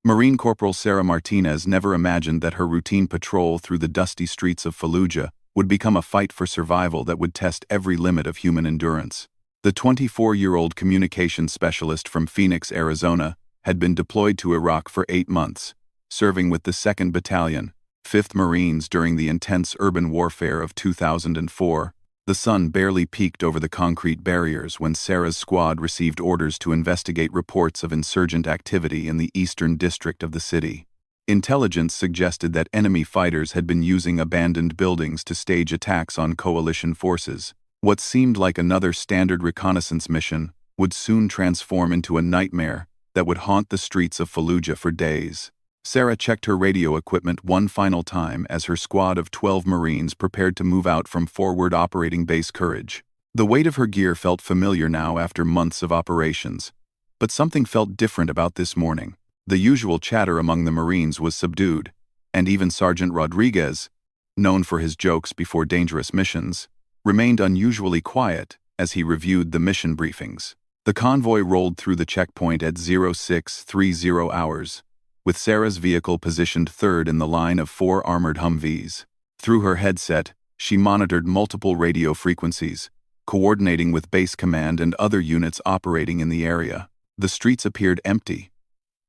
Marine Corporal Sarah Martinez never imagined that her routine patrol through the dusty streets of Fallujah would become a fight for survival that would test every limit of human endurance. The 24-year-old communications specialist from Phoenix, Arizona, had been deployed to Iraq for 8 months, serving with the 2nd Battalion, 5th Marines during the intense urban warfare of 2004. The sun barely peeked over the concrete barriers when Sarah's squad received orders to investigate reports of insurgent activity in the eastern district of the city. Intelligence suggested that enemy fighters had been using abandoned buildings to stage attacks on coalition forces. What seemed like another standard reconnaissance mission would soon transform into a nightmare that would haunt the streets of Fallujah for days. Sarah checked her radio equipment one final time as her squad of 12 Marines prepared to move out from Forward Operating Base Courage. The weight of her gear felt familiar now after months of operations, but something felt different about this morning. The usual chatter among the Marines was subdued, and even Sergeant Rodriguez, known for his jokes before dangerous missions, remained unusually quiet as he reviewed the mission briefings. The convoy rolled through the checkpoint at 0630 hours, with Sarah's vehicle positioned third in the line of 4 armored Humvees. Through her headset, she monitored multiple radio frequencies, coordinating with base command and other units operating in the area. The streets appeared empty,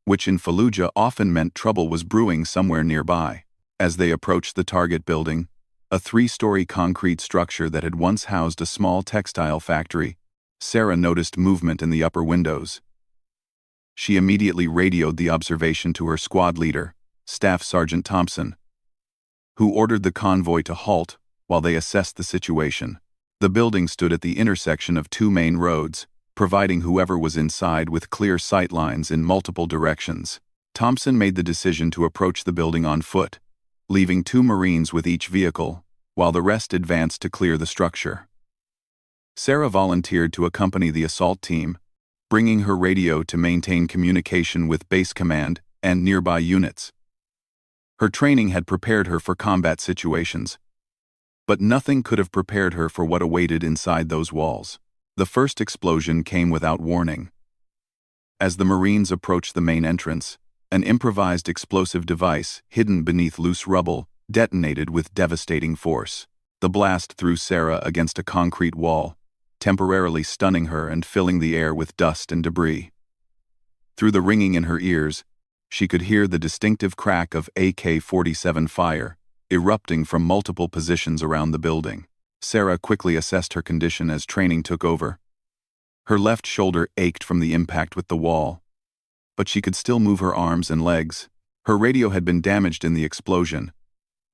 which in Fallujah often meant trouble was brewing somewhere nearby. As they approached the target building, a 3-story concrete structure that had once housed a small textile factory, Sarah noticed movement in the upper windows. She immediately radioed the observation to her squad leader, Staff Sergeant Thompson, who ordered the convoy to halt while they assessed the situation. The building stood at the intersection of 2 main roads, providing whoever was inside with clear sight lines in multiple directions. Thompson made the decision to approach the building on foot, leaving 2 Marines with each vehicle, while the rest advanced to clear the structure. Sarah volunteered to accompany the assault team, bringing her radio to maintain communication with base command and nearby units. Her training had prepared her for combat situations, but nothing could have prepared her for what awaited inside those walls. The first explosion came without warning. As the Marines approached the main entrance, an improvised explosive device, hidden beneath loose rubble, detonated with devastating force. The blast threw Sarah against a concrete wall, temporarily stunning her and filling the air with dust and debris. Through the ringing in her ears, she could hear the distinctive crack of AK-47 fire, erupting from multiple positions around the building. Sarah quickly assessed her condition as training took over. Her left shoulder ached from the impact with the wall, but she could still move her arms and legs. Her radio had been damaged in the explosion,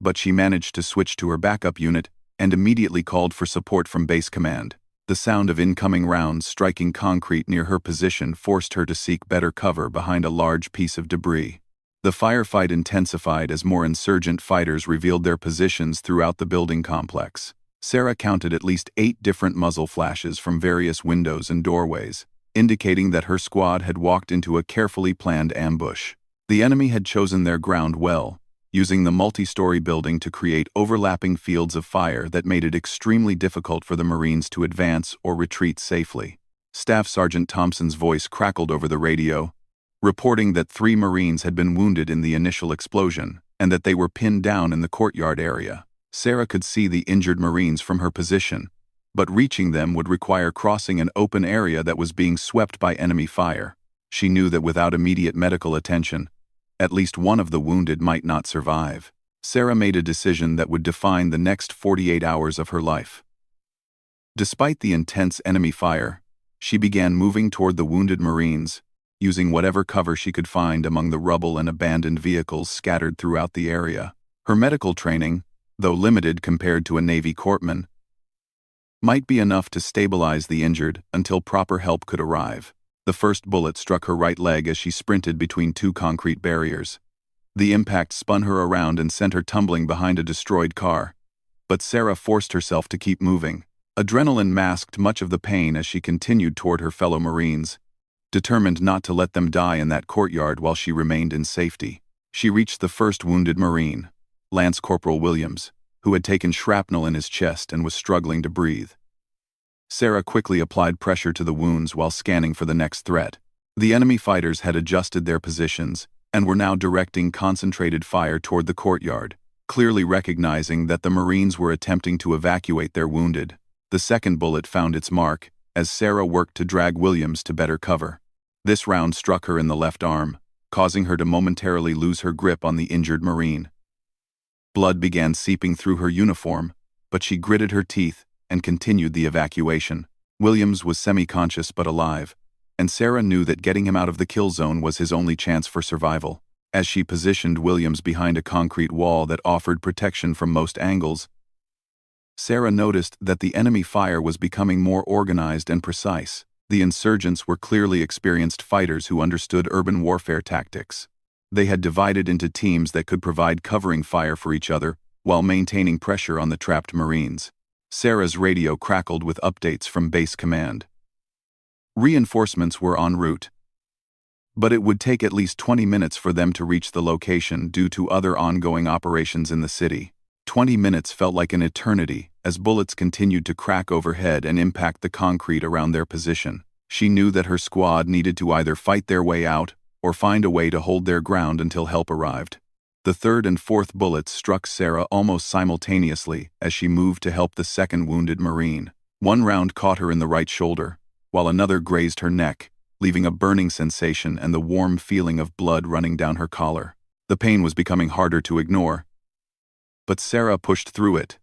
but she managed to switch to her backup unit and immediately called for support from base command. The sound of incoming rounds striking concrete near her position forced her to seek better cover behind a large piece of debris. The firefight intensified as more insurgent fighters revealed their positions throughout the building complex. Sarah counted at least 8 different muzzle flashes from various windows and doorways, indicating that her squad had walked into a carefully planned ambush. The enemy had chosen their ground well, using the multi-story building to create overlapping fields of fire that made it extremely difficult for the Marines to advance or retreat safely. Staff Sergeant Thompson's voice crackled over the radio, reporting that 3 Marines had been wounded in the initial explosion and that they were pinned down in the courtyard area. Sarah could see the injured Marines from her position, but reaching them would require crossing an open area that was being swept by enemy fire. She knew that without immediate medical attention, at least one of the wounded might not survive. Sarah made a decision that would define the next 48 hours of her life. Despite the intense enemy fire, she began moving toward the wounded Marines, using whatever cover she could find among the rubble and abandoned vehicles scattered throughout the area. Her medical training, though limited compared to a Navy corpsman, might be enough to stabilize the injured until proper help could arrive. The first bullet struck her right leg as she sprinted between 2 concrete barriers. The impact spun her around and sent her tumbling behind a destroyed car. But Sarah forced herself to keep moving. Adrenaline masked much of the pain as she continued toward her fellow Marines, determined not to let them die in that courtyard while she remained in safety. She reached the first wounded Marine, Lance Corporal Williams, who had taken shrapnel in his chest and was struggling to breathe. Sarah quickly applied pressure to the wounds while scanning for the next threat. The enemy fighters had adjusted their positions, and were now directing concentrated fire toward the courtyard, clearly recognizing that the Marines were attempting to evacuate their wounded. The second bullet found its mark, as Sarah worked to drag Williams to better cover. This round struck her in the left arm, causing her to momentarily lose her grip on the injured Marine. Blood began seeping through her uniform, but she gritted her teeth and continued the evacuation. Williams was semi-conscious but alive, and Sarah knew that getting him out of the kill zone was his only chance for survival. As she positioned Williams behind a concrete wall that offered protection from most angles, Sarah noticed that the enemy fire was becoming more organized and precise. The insurgents were clearly experienced fighters who understood urban warfare tactics. They had divided into teams that could provide covering fire for each other while maintaining pressure on the trapped Marines. Sarah's radio crackled with updates from base command. Reinforcements were en route, but it would take at least 20 minutes for them to reach the location due to other ongoing operations in the city. 20 minutes felt like an eternity as bullets continued to crack overhead and impact the concrete around their position. She knew that her squad needed to either fight their way out or find a way to hold their ground until help arrived. The third and fourth bullets struck Sarah almost simultaneously as she moved to help the second wounded Marine. One round caught her in the right shoulder, while another grazed her neck, leaving a burning sensation and the warm feeling of blood running down her collar. The pain was becoming harder to ignore, but Sarah pushed through it,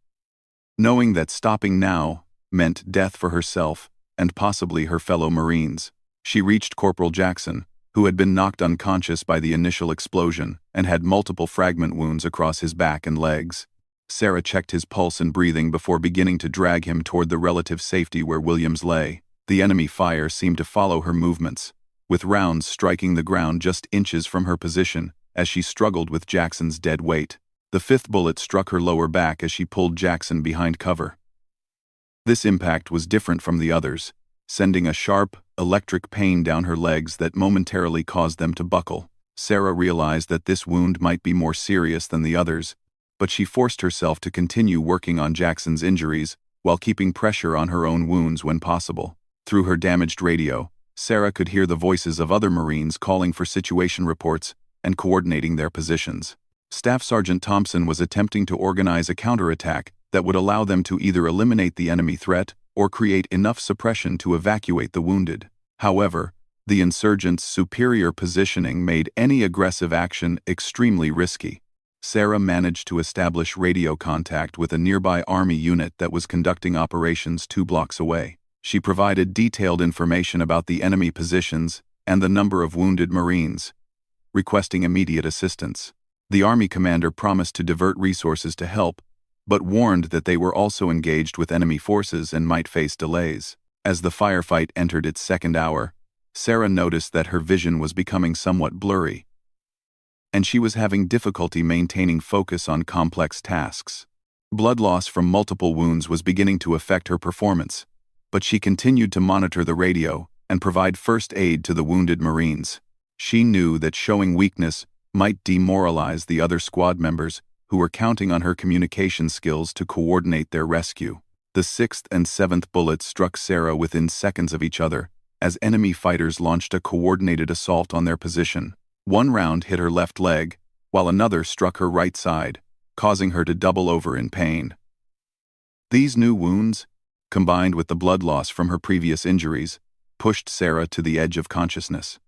knowing that stopping now meant death for herself and possibly her fellow Marines. She reached Corporal Jackson, who had been knocked unconscious by the initial explosion and had multiple fragment wounds across his back and legs. Sarah checked his pulse and breathing before beginning to drag him toward the relative safety where Williams lay. The enemy fire seemed to follow her movements, with rounds striking the ground just inches from her position as she struggled with Jackson's dead weight. The fifth bullet struck her lower back as she pulled Jackson behind cover. This impact was different from the others, sending a sharp, electric pain down her legs that momentarily caused them to buckle. Sarah realized that this wound might be more serious than the others, but she forced herself to continue working on Jackson's injuries while keeping pressure on her own wounds when possible. Through her damaged radio, Sarah could hear the voices of other Marines calling for situation reports and coordinating their positions. Staff Sergeant Thompson was attempting to organize a counterattack that would allow them to either eliminate the enemy threat or create enough suppression to evacuate the wounded. However, the insurgents' superior positioning made any aggressive action extremely risky. Sarah managed to establish radio contact with a nearby Army unit that was conducting operations 2 blocks away. She provided detailed information about the enemy positions and the number of wounded Marines, requesting immediate assistance. The Army commander promised to divert resources to help, but warned that they were also engaged with enemy forces and might face delays. As the firefight entered its second hour, Sarah noticed that her vision was becoming somewhat blurry, and she was having difficulty maintaining focus on complex tasks. Blood loss from multiple wounds was beginning to affect her performance, but she continued to monitor the radio and provide first aid to the wounded Marines. She knew that showing weakness might demoralize the other squad members who were counting on her communication skills to coordinate their rescue. The sixth and seventh bullets struck Sarah within seconds of each other as enemy fighters launched a coordinated assault on their position. One round hit her left leg, while another struck her right side, causing her to double over in pain. These new wounds, combined with the blood loss from her previous injuries, pushed Sarah to the edge of consciousness.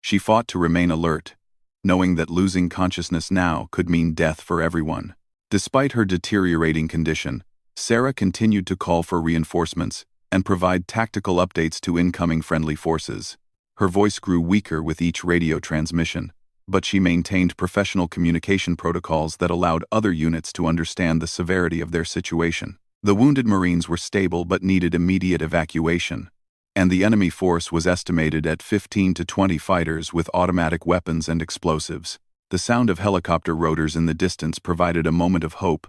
She fought to remain alert, knowing that losing consciousness now could mean death for everyone. Despite her deteriorating condition, Sarah continued to call for reinforcements and provide tactical updates to incoming friendly forces. Her voice grew weaker with each radio transmission, but she maintained professional communication protocols that allowed other units to understand the severity of their situation. The wounded Marines were stable but needed immediate evacuation, and the enemy force was estimated at 15 to 20 fighters with automatic weapons and explosives. The sound of helicopter rotors in the distance provided a moment of hope,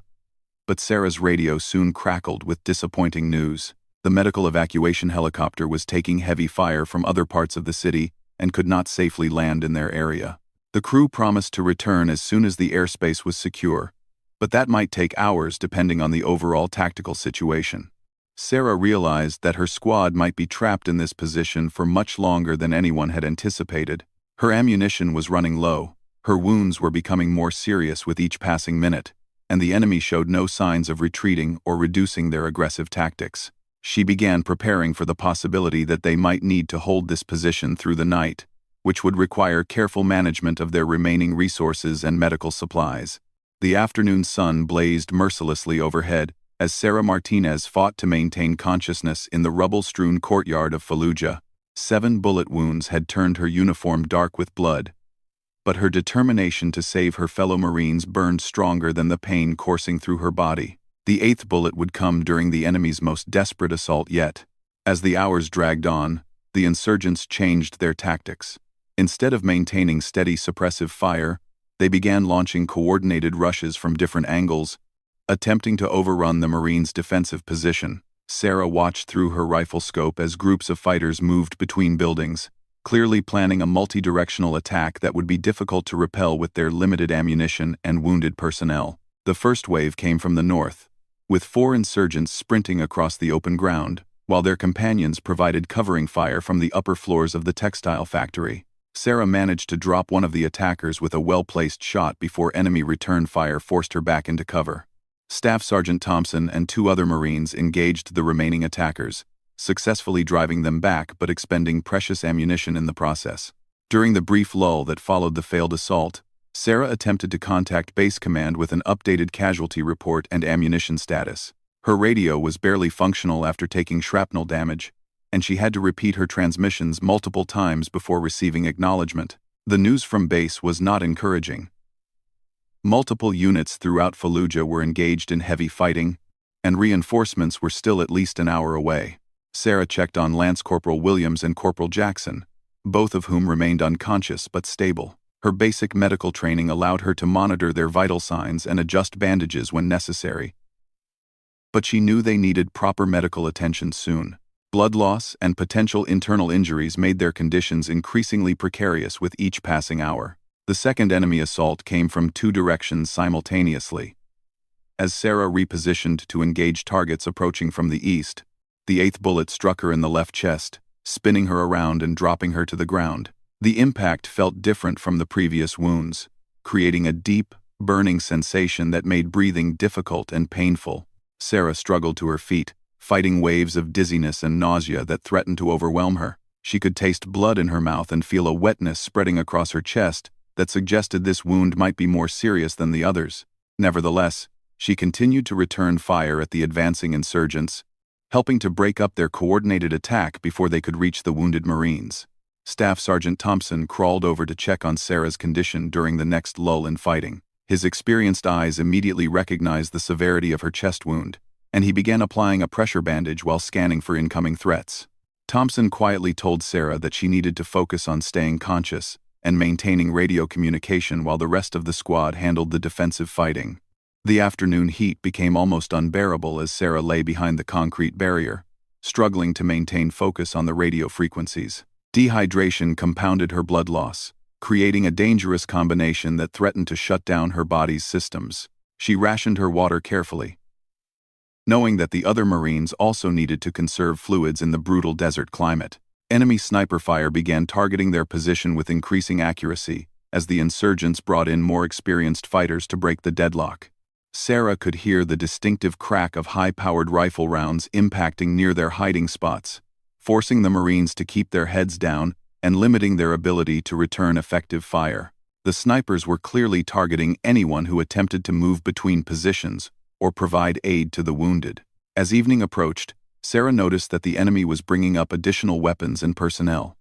but Sarah's radio soon crackled with disappointing news. The medical evacuation helicopter was taking heavy fire from other parts of the city and could not safely land in their area. The crew promised to return as soon as the airspace was secure, but that might take hours depending on the overall tactical situation. Sarah realized that her squad might be trapped in this position for much longer than anyone had anticipated. Her ammunition was running low, her wounds were becoming more serious with each passing minute, and the enemy showed no signs of retreating or reducing their aggressive tactics. She began preparing for the possibility that they might need to hold this position through the night, which would require careful management of their remaining resources and medical supplies. The afternoon sun blazed mercilessly overhead as Sarah Martinez fought to maintain consciousness in the rubble-strewn courtyard of Fallujah. 7 bullet wounds had turned her uniform dark with blood, but her determination to save her fellow Marines burned stronger than the pain coursing through her body. The 8th bullet would come during the enemy's most desperate assault yet. As the hours dragged on, the insurgents changed their tactics. Instead of maintaining steady suppressive fire, they began launching coordinated rushes from different angles, attempting to overrun the Marines' defensive position. Sarah watched through her rifle scope as groups of fighters moved between buildings, clearly planning a multi-directional attack that would be difficult to repel with their limited ammunition and wounded personnel. The first wave came from the north, with 4 insurgents sprinting across the open ground, while their companions provided covering fire from the upper floors of the textile factory. Sarah managed to drop one of the attackers with a well-placed shot before enemy return fire forced her back into cover. Staff Sergeant Thompson and 2 other Marines engaged the remaining attackers, successfully driving them back but expending precious ammunition in the process. During the brief lull that followed the failed assault, Sarah attempted to contact base command with an updated casualty report and ammunition status. Her radio was barely functional after taking shrapnel damage, and she had to repeat her transmissions multiple times before receiving acknowledgement. The news from base was not encouraging. Multiple units throughout Fallujah were engaged in heavy fighting, and reinforcements were still at least an hour away. Sarah checked on Lance Corporal Williams and Corporal Jackson, both of whom remained unconscious but stable. Her basic medical training allowed her to monitor their vital signs and adjust bandages when necessary. But she knew they needed proper medical attention soon. Blood loss and potential internal injuries made their conditions increasingly precarious with each passing hour. The second enemy assault came from 2 directions simultaneously. As Sarah repositioned to engage targets approaching from the east, the 8th bullet struck her in the left chest, spinning her around and dropping her to the ground. The impact felt different from the previous wounds, creating a deep, burning sensation that made breathing difficult and painful. Sarah struggled to her feet, fighting waves of dizziness and nausea that threatened to overwhelm her. She could taste blood in her mouth and feel a wetness spreading across her chest that suggested this wound might be more serious than the others. Nevertheless, she continued to return fire at the advancing insurgents, helping to break up their coordinated attack before they could reach the wounded Marines. Staff Sergeant Thompson crawled over to check on Sarah's condition during the next lull in fighting. His experienced eyes immediately recognized the severity of her chest wound, and he began applying a pressure bandage while scanning for incoming threats. Thompson quietly told Sarah that she needed to focus on staying conscious and maintaining radio communication while the rest of the squad handled the defensive fighting. The afternoon heat became almost unbearable as Sarah lay behind the concrete barrier, struggling to maintain focus on the radio frequencies. Dehydration compounded her blood loss, creating a dangerous combination that threatened to shut down her body's systems. She rationed her water carefully, knowing that the other Marines also needed to conserve fluids in the brutal desert climate. Enemy sniper fire began targeting their position with increasing accuracy as the insurgents brought in more experienced fighters to break the deadlock. Sarah could hear the distinctive crack of high-powered rifle rounds impacting near their hiding spots, forcing the Marines to keep their heads down and limiting their ability to return effective fire. The snipers were clearly targeting anyone who attempted to move between positions or provide aid to the wounded. As evening approached, Sarah noticed that the enemy was bringing up additional weapons and personnel.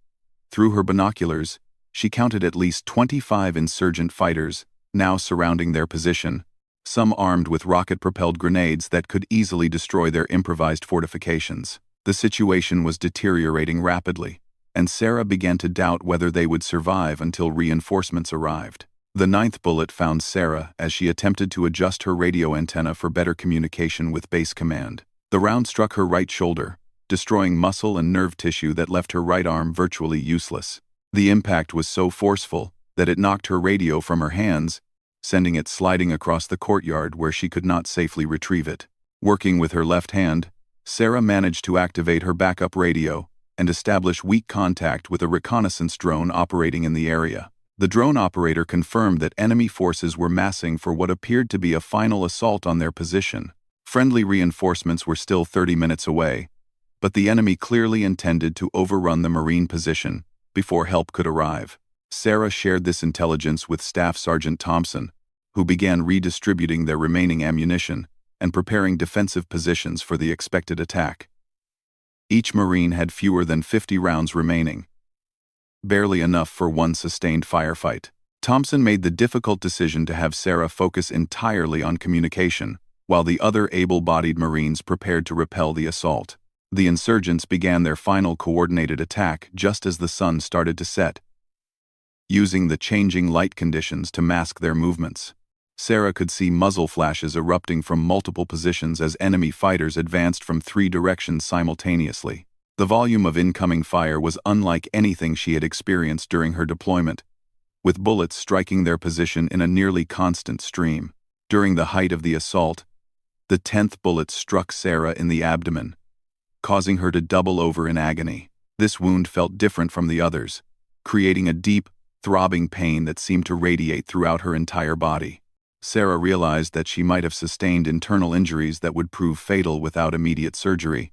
Through her binoculars, she counted at least 25 insurgent fighters now surrounding their position, some armed with rocket-propelled grenades that could easily destroy their improvised fortifications. The situation was deteriorating rapidly, and Sarah began to doubt whether they would survive until reinforcements arrived. The 9th bullet found Sarah as she attempted to adjust her radio antenna for better communication with base command. The round struck her right shoulder, destroying muscle and nerve tissue that left her right arm virtually useless. The impact was so forceful that it knocked her radio from her hands, sending it sliding across the courtyard where she could not safely retrieve it. Working with her left hand, Sarah managed to activate her backup radio and establish weak contact with a reconnaissance drone operating in the area. The drone operator confirmed that enemy forces were massing for what appeared to be a final assault on their position. Friendly reinforcements were still 30 minutes away, but the enemy clearly intended to overrun the Marine position before help could arrive. Sarah shared this intelligence with Staff Sergeant Thompson, who began redistributing their remaining ammunition and preparing defensive positions for the expected attack. Each Marine had fewer than 50 rounds remaining, barely enough for one sustained firefight. Thompson made the difficult decision to have Sarah focus entirely on communication, while the other able-bodied Marines prepared to repel the assault. The insurgents began their final coordinated attack just as the sun started to set, using the changing light conditions to mask their movements. Sarah could see muzzle flashes erupting from multiple positions as enemy fighters advanced from 3 directions simultaneously. The volume of incoming fire was unlike anything she had experienced during her deployment, with bullets striking their position in a nearly constant stream. During the height of the assault, the 10th bullet struck Sarah in the abdomen, causing her to double over in agony. This wound felt different from the others, creating a deep, throbbing pain that seemed to radiate throughout her entire body. Sarah realized that she might have sustained internal injuries that would prove fatal without immediate surgery,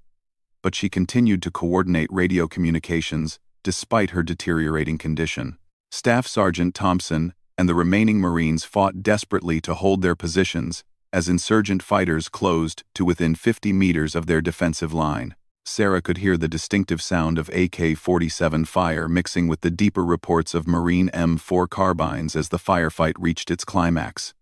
but she continued to coordinate radio communications despite her deteriorating condition. Staff Sergeant Thompson and the remaining Marines fought desperately to hold their positions as insurgent fighters closed to within 50 meters of their defensive line. Sarah could hear the distinctive sound of AK-47 fire mixing with the deeper reports of Marine M4 carbines as the firefight reached its climax.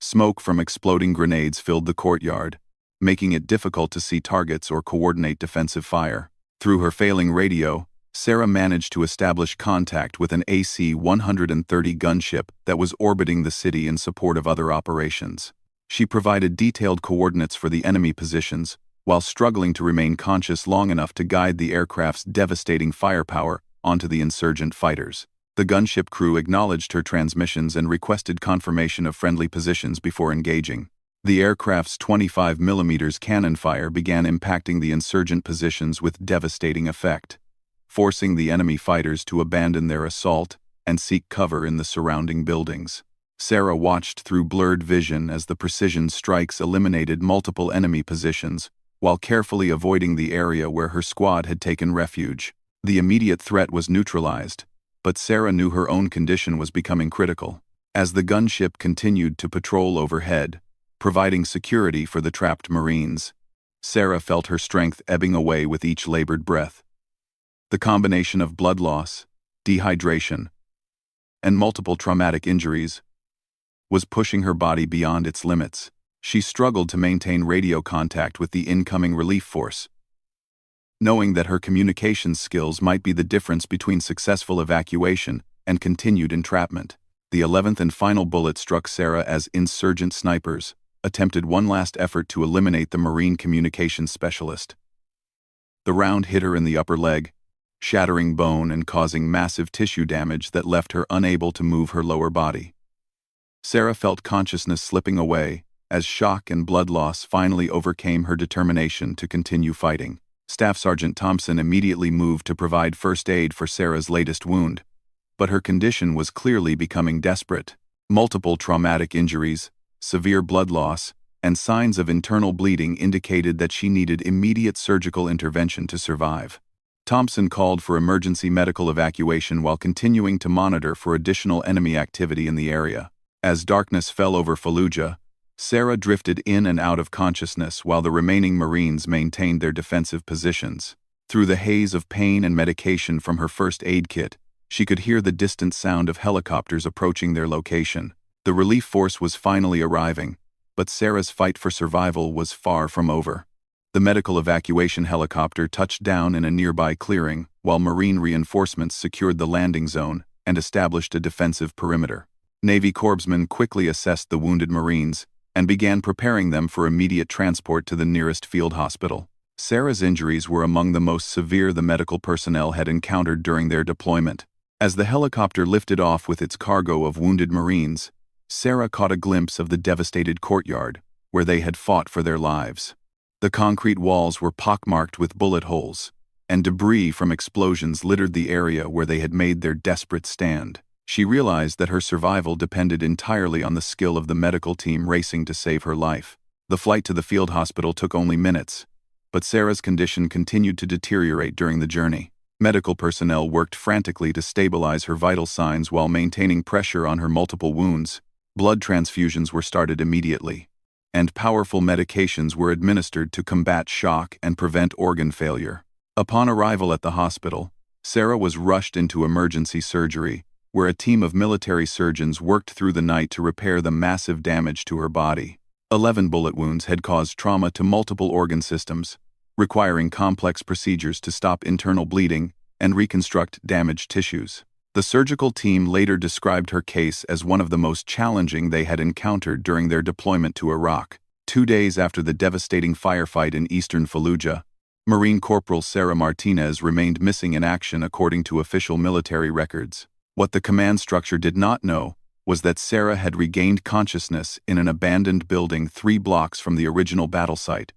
Smoke from exploding grenades filled the courtyard, making it difficult to see targets or coordinate defensive fire. Through her failing radio, Sarah managed to establish contact with an AC-130 gunship that was orbiting the city in support of other operations. She provided detailed coordinates for the enemy positions, while struggling to remain conscious long enough to guide the aircraft's devastating firepower onto the insurgent fighters. The gunship crew acknowledged her transmissions and requested confirmation of friendly positions before engaging. The aircraft's 25mm cannon fire began impacting the insurgent positions with devastating effect, forcing the enemy fighters to abandon their assault and seek cover in the surrounding buildings. Sarah watched through blurred vision as the precision strikes eliminated multiple enemy positions, while carefully avoiding the area where her squad had taken refuge. The immediate threat was neutralized, but Sarah knew her own condition was becoming critical. As the gunship continued to patrol overhead, providing security for the trapped Marines, Sarah felt her strength ebbing away with each labored breath. The combination of blood loss, dehydration, and multiple traumatic injuries was pushing her body beyond its limits. She struggled to maintain radio contact with the incoming relief force, knowing that her communications skills might be the difference between successful evacuation and continued entrapment. The 11th and final bullet struck Sarah as insurgent snipers attempted one last effort to eliminate the Marine communications specialist. The round hit her in the upper leg, shattering bone and causing massive tissue damage that left her unable to move her lower body. Sarah felt consciousness slipping away as shock and blood loss finally overcame her determination to continue fighting. Staff Sergeant Thompson immediately moved to provide first aid for Sarah's latest wound, but her condition was clearly becoming desperate. Multiple traumatic injuries, severe blood loss, and signs of internal bleeding indicated that she needed immediate surgical intervention to survive. Thompson called for emergency medical evacuation while continuing to monitor for additional enemy activity in the area. As darkness fell over Fallujah, Sarah drifted in and out of consciousness while the remaining Marines maintained their defensive positions. Through the haze of pain and medication from her first aid kit, she could hear the distant sound of helicopters approaching their location. The relief force was finally arriving, but Sarah's fight for survival was far from over. The medical evacuation helicopter touched down in a nearby clearing, while Marine reinforcements secured the landing zone and established a defensive perimeter. Navy corpsmen quickly assessed the wounded Marines and began preparing them for immediate transport to the nearest field hospital. Sarah's injuries were among the most severe the medical personnel had encountered during their deployment. As the helicopter lifted off with its cargo of wounded Marines, Sarah caught a glimpse of the devastated courtyard, where they had fought for their lives. The concrete walls were pockmarked with bullet holes, and debris from explosions littered the area where they had made their desperate stand. She realized that her survival depended entirely on the skill of the medical team racing to save her life. The flight to the field hospital took only minutes, but Sarah's condition continued to deteriorate during the journey. Medical personnel worked frantically to stabilize her vital signs while maintaining pressure on her multiple wounds. Blood transfusions were started immediately, and powerful medications were administered to combat shock and prevent organ failure. Upon arrival at the hospital, Sarah was rushed into emergency surgery, where a team of military surgeons worked through the night to repair the massive damage to her body. 11 bullet wounds had caused trauma to multiple organ systems, requiring complex procedures to stop internal bleeding and reconstruct damaged tissues. The surgical team later described her case as one of the most challenging they had encountered during their deployment to Iraq. 2 days after the devastating firefight in eastern Fallujah, Marine Corporal Sarah Martinez remained missing in action according to official military records. What the command structure did not know was that Sarah had regained consciousness in an abandoned building 3 blocks from the original battle site,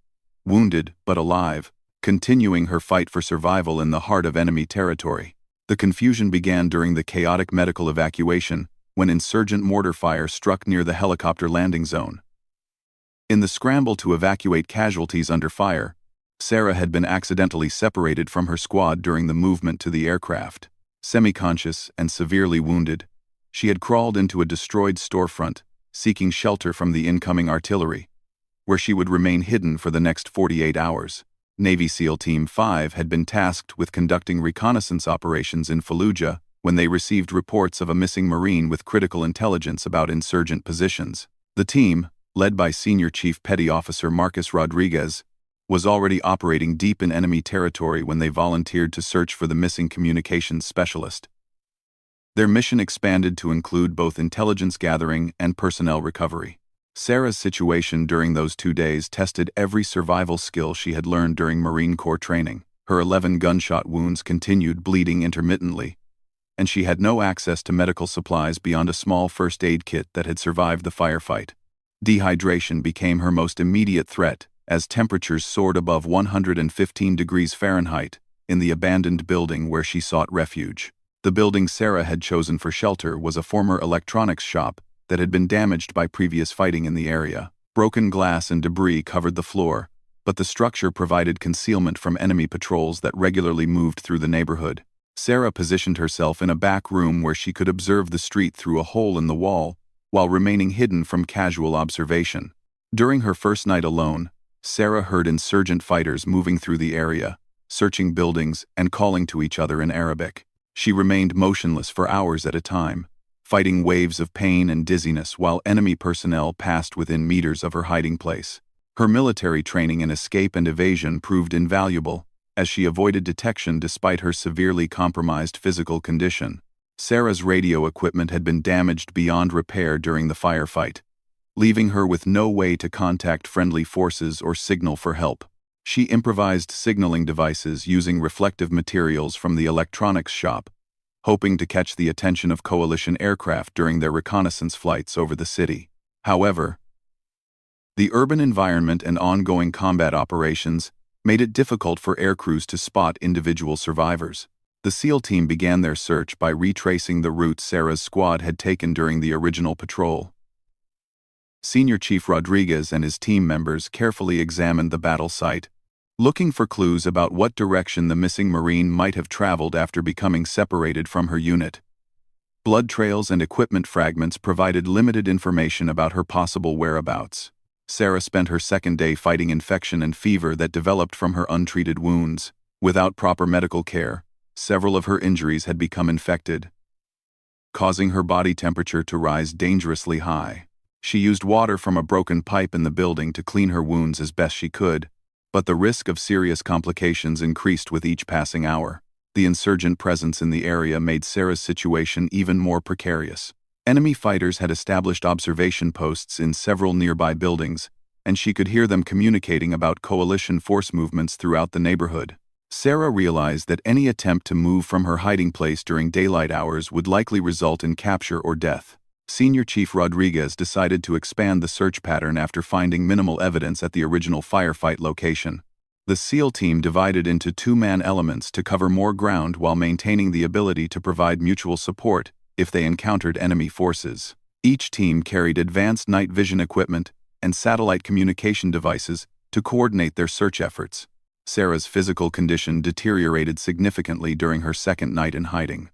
wounded but alive, continuing her fight for survival in the heart of enemy territory. The confusion began during the chaotic medical evacuation when insurgent mortar fire struck near the helicopter landing zone. In the scramble to evacuate casualties under fire, Sarah had been accidentally separated from her squad during the movement to the aircraft. Semi-conscious and severely wounded, she had crawled into a destroyed storefront, seeking shelter from the incoming artillery, where she would remain hidden for the next 48 hours. Navy SEAL Team 5 had been tasked with conducting reconnaissance operations in Fallujah when they received reports of a missing Marine with critical intelligence about insurgent positions. The team, led by Senior Chief Petty Officer Marcus Rodriguez, was already operating deep in enemy territory when they volunteered to search for the missing communications specialist. Their mission expanded to include both intelligence gathering and personnel recovery. Sarah's situation during those 2 days tested every survival skill she had learned during Marine Corps training. Her 11 gunshot wounds continued bleeding intermittently, and she had no access to medical supplies beyond a small first aid kit that had survived the firefight. Dehydration became her most immediate threat, as temperatures soared above 115 degrees Fahrenheit in the abandoned building where she sought refuge. The building Sarah had chosen for shelter was a former electronics shop that had been damaged by previous fighting in the area. Broken glass and debris covered the floor, but the structure provided concealment from enemy patrols that regularly moved through the neighborhood. Sarah positioned herself in a back room where she could observe the street through a hole in the wall, while remaining hidden from casual observation. During her first night alone, Sarah heard insurgent fighters moving through the area, searching buildings and calling to each other in Arabic. She remained motionless for hours at a time, fighting waves of pain and dizziness while enemy personnel passed within meters of her hiding place. Her military training in escape and evasion proved invaluable, as she avoided detection despite her severely compromised physical condition. Sarah's radio equipment had been damaged beyond repair during the firefight, leaving her with no way to contact friendly forces or signal for help. She improvised signaling devices using reflective materials from the electronics shop, hoping to catch the attention of coalition aircraft during their reconnaissance flights over the city. However, the urban environment and ongoing combat operations made it difficult for air crews to spot individual survivors. The SEAL team began their search by retracing the route Sarah's squad had taken during the original patrol. Senior Chief Rodriguez and his team members carefully examined the battle site, looking for clues about what direction the missing Marine might have traveled after becoming separated from her unit. Blood trails and equipment fragments provided limited information about her possible whereabouts. Sarah spent her second day fighting infection and fever that developed from her untreated wounds. Without proper medical care, several of her injuries had become infected, causing her body temperature to rise dangerously high. She used water from a broken pipe in the building to clean her wounds as best she could, but the risk of serious complications increased with each passing hour. The insurgent presence in the area made Sarah's situation even more precarious. Enemy fighters had established observation posts in several nearby buildings, and she could hear them communicating about coalition force movements throughout the neighborhood. Sarah realized that any attempt to move from her hiding place during daylight hours would likely result in capture or death. Senior Chief Rodriguez decided to expand the search pattern after finding minimal evidence at the original firefight location. The SEAL team divided into two-man elements to cover more ground while maintaining the ability to provide mutual support if they encountered enemy forces. Each team carried advanced night vision equipment and satellite communication devices to coordinate their search efforts. Sarah's physical condition deteriorated significantly during her second night in hiding.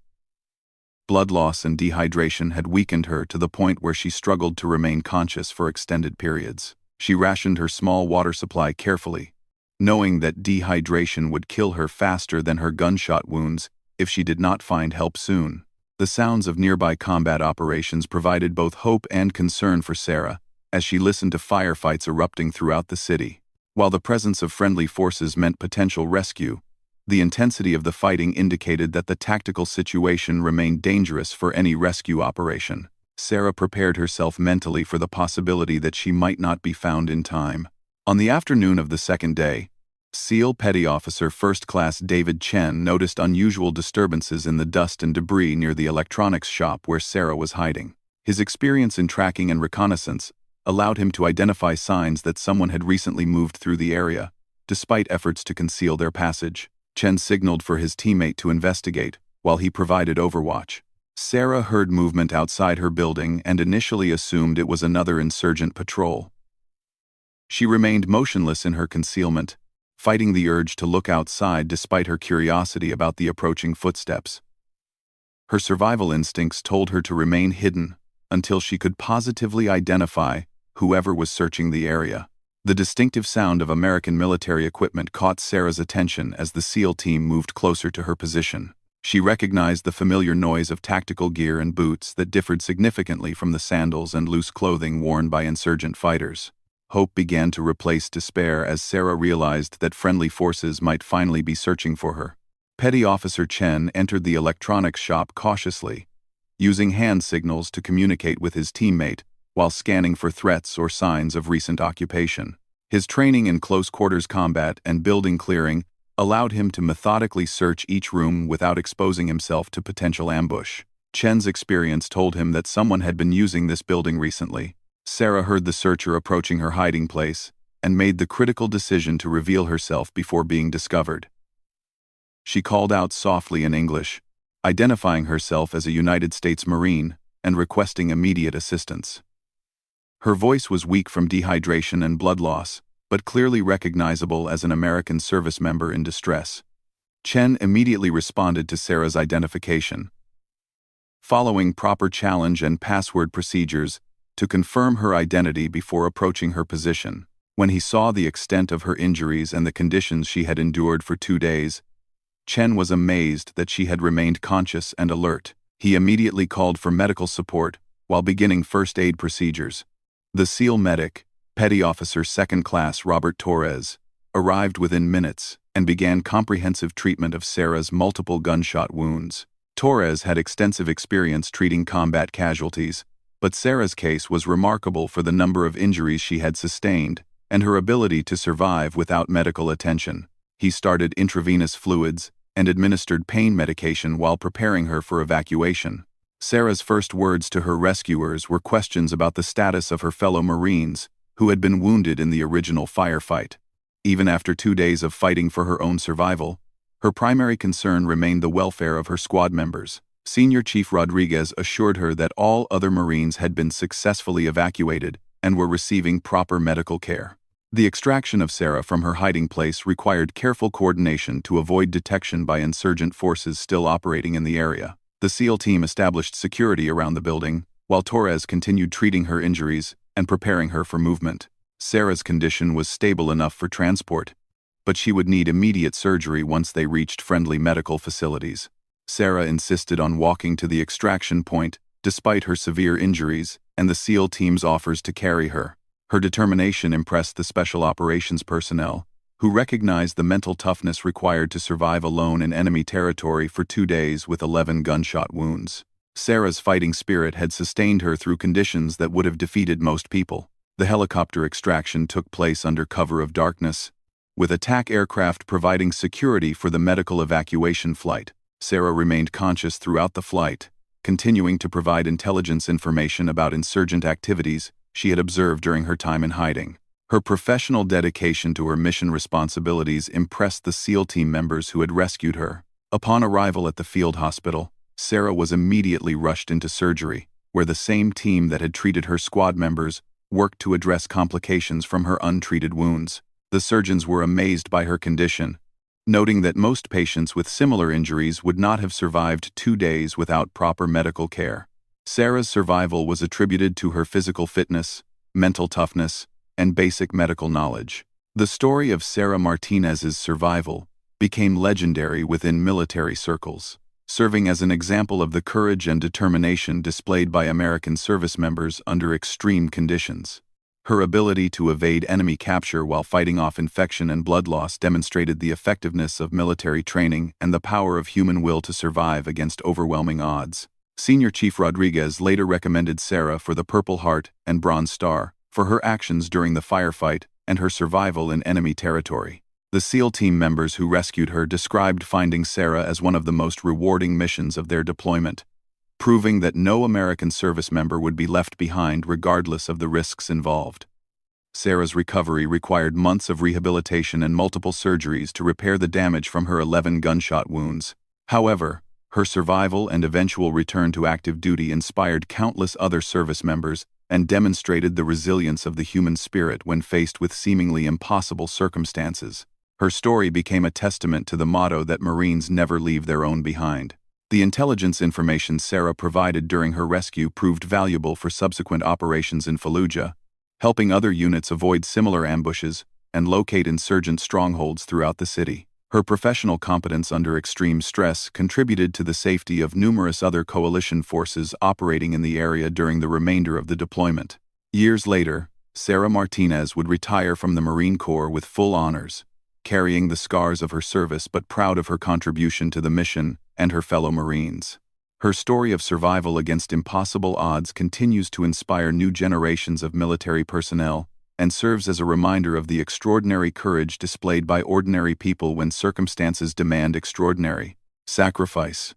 Blood loss and dehydration had weakened her to the point where she struggled to remain conscious for extended periods. She rationed her small water supply carefully, knowing that dehydration would kill her faster than her gunshot wounds if she did not find help soon. The sounds of nearby combat operations provided both hope and concern for Sarah as she listened to firefights erupting throughout the city. While the presence of friendly forces meant potential rescue, the intensity of the fighting indicated that the tactical situation remained dangerous for any rescue operation. Sarah prepared herself mentally for the possibility that she might not be found in time. On the afternoon of the second day, SEAL Petty Officer First Class David Chen noticed unusual disturbances in the dust and debris near the electronics shop where Sarah was hiding. His experience in tracking and reconnaissance allowed him to identify signs that someone had recently moved through the area, despite efforts to conceal their passage. Chen signaled for his teammate to investigate, while he provided overwatch. Sarah heard movement outside her building and initially assumed it was another insurgent patrol. She remained motionless in her concealment, fighting the urge to look outside despite her curiosity about the approaching footsteps. Her survival instincts told her to remain hidden until she could positively identify whoever was searching the area. The distinctive sound of American military equipment caught Sarah's attention as the SEAL team moved closer to her position. She recognized the familiar noise of tactical gear and boots that differed significantly from the sandals and loose clothing worn by insurgent fighters. Hope began to replace despair as Sarah realized that friendly forces might finally be searching for her. Petty Officer Chen entered the electronics shop cautiously, using hand signals to communicate with his teammate while scanning for threats or signs of recent occupation. His training in close-quarters combat and building clearing allowed him to methodically search each room without exposing himself to potential ambush. Chen's experience told him that someone had been using this building recently. Sarah heard the searcher approaching her hiding place and made the critical decision to reveal herself before being discovered. She called out softly in English, identifying herself as a United States Marine and requesting immediate assistance. Her voice was weak from dehydration and blood loss, but clearly recognizable as an American service member in distress. Chen immediately responded to Sarah's identification, following proper challenge and password procedures to confirm her identity before approaching her position. When he saw the extent of her injuries and the conditions she had endured for 2 days, Chen was amazed that she had remained conscious and alert. He immediately called for medical support while beginning first aid procedures. The SEAL medic, Petty Officer Second Class Robert Torres, arrived within minutes and began comprehensive treatment of Sarah's multiple gunshot wounds. Torres had extensive experience treating combat casualties, but Sarah's case was remarkable for the number of injuries she had sustained and her ability to survive without medical attention. He started intravenous fluids and administered pain medication while preparing her for evacuation. Sarah's first words to her rescuers were questions about the status of her fellow Marines who had been wounded in the original firefight. Even after 2 days of fighting for her own survival, her primary concern remained the welfare of her squad members. Senior Chief Rodriguez assured her that all other Marines had been successfully evacuated and were receiving proper medical care. The extraction of Sarah from her hiding place required careful coordination to avoid detection by insurgent forces still operating in the area. The SEAL team established security around the building, while Torres continued treating her injuries and preparing her for movement. Sarah's condition was stable enough for transport, but she would need immediate surgery once they reached friendly medical facilities. Sarah insisted on walking to the extraction point, despite her severe injuries and the SEAL team's offers to carry her. Her determination impressed the special operations personnel, who recognized the mental toughness required to survive alone in enemy territory for 2 days with 11 gunshot wounds. Sarah's fighting spirit had sustained her through conditions that would have defeated most people. The helicopter extraction took place under cover of darkness, with attack aircraft providing security for the medical evacuation flight. Sarah remained conscious throughout the flight, continuing to provide intelligence information about insurgent activities she had observed during her time in hiding. Her professional dedication to her mission responsibilities impressed the SEAL team members who had rescued her. Upon arrival at the field hospital, Sarah was immediately rushed into surgery, where the same team that had treated her squad members worked to address complications from her untreated wounds. The surgeons were amazed by her condition, noting that most patients with similar injuries would not have survived 2 days without proper medical care. Sarah's survival was attributed to her physical fitness, mental toughness, and basic medical knowledge. The story of Sarah Martinez's survival became legendary within military circles, serving as an example of the courage and determination displayed by American service members under extreme conditions. Her ability to evade enemy capture while fighting off infection and blood loss demonstrated the effectiveness of military training and the power of human will to survive against overwhelming odds. Senior Chief Rodriguez later recommended Sarah for the Purple Heart and Bronze Star for her actions during the firefight and her survival in enemy territory. The SEAL team members who rescued her described finding Sarah as one of the most rewarding missions of their deployment, proving that no American service member would be left behind regardless of the risks involved. Sarah's recovery required months of rehabilitation and multiple surgeries to repair the damage from her 11 gunshot wounds. However, her survival and eventual return to active duty inspired countless other service members and demonstrated the resilience of the human spirit when faced with seemingly impossible circumstances. Her story became a testament to the motto that Marines never leave their own behind. The intelligence information Sarah provided during her rescue proved valuable for subsequent operations in Fallujah, helping other units avoid similar ambushes and locate insurgent strongholds throughout the city. Her professional competence under extreme stress contributed to the safety of numerous other coalition forces operating in the area during the remainder of the deployment. Years later, Sarah Martinez would retire from the Marine Corps with full honors, carrying the scars of her service but proud of her contribution to the mission and her fellow Marines. Her story of survival against impossible odds continues to inspire new generations of military personnel and serves as a reminder of the extraordinary courage displayed by ordinary people when circumstances demand extraordinary sacrifice.